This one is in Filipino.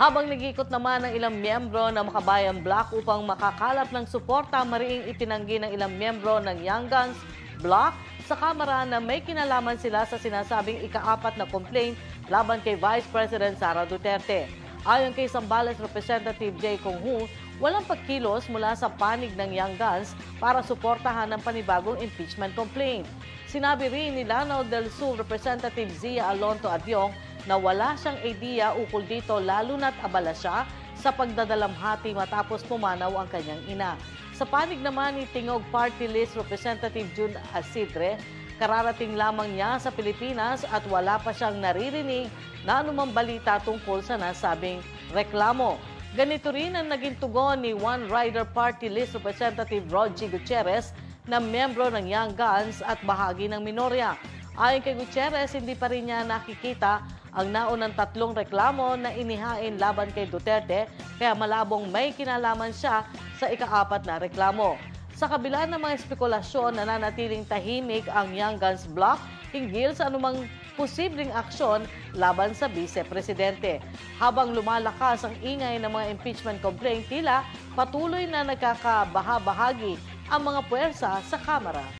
Habang nag-iikot naman ng ilang miyembro ng Makabayan Bloc upang makakalap ng suporta, mariing itinanggi ng ilang miyembro ng Young Guns Bloc sa Kamara na may kinalaman sila sa sinasabing ika-4 na complaint laban kay Vice President Sara Duterte. Ayon kay Zambales Representative J. Kong Hu, walang pagkilos mula sa panig ng Young Guns para suportahan ng panibagong impeachment complaint. Sinabi rin ni Lanao del Sur Representative Zia Alonto Adyong na wala siyang idea ukol dito lalo na't abala siya sa pagdadalamhati matapos pumanaw ang kanyang ina. Sa panig naman ni Tingog Party List Representative June Asidre, kararating lamang niya sa Pilipinas at wala pa siyang naririnig na anumang balita tungkol sa nasabing reklamo. Ganito rin ang naging tugon ni One Rider Party List Representative Rogie Gutierrez na miyembro ng Young Guns at bahagi ng minorya. Ayon kay Gutierrez, hindi pa rin niya nakikita ang naunang 3 reklamo na inihain laban kay Duterte, kaya malabong may kinalaman siya sa ika-4 na reklamo. Sa kabila ng mga espekulasyon, nananatiling tahimik ang Young Guns Bloc hinggil sa anumang posibleng aksyon laban sa Vice-Presidente. Habang lumalakas ang ingay ng mga impeachment complaint, tila patuloy na nagkakabaha-bahagi ang mga puwersa sa Kamara.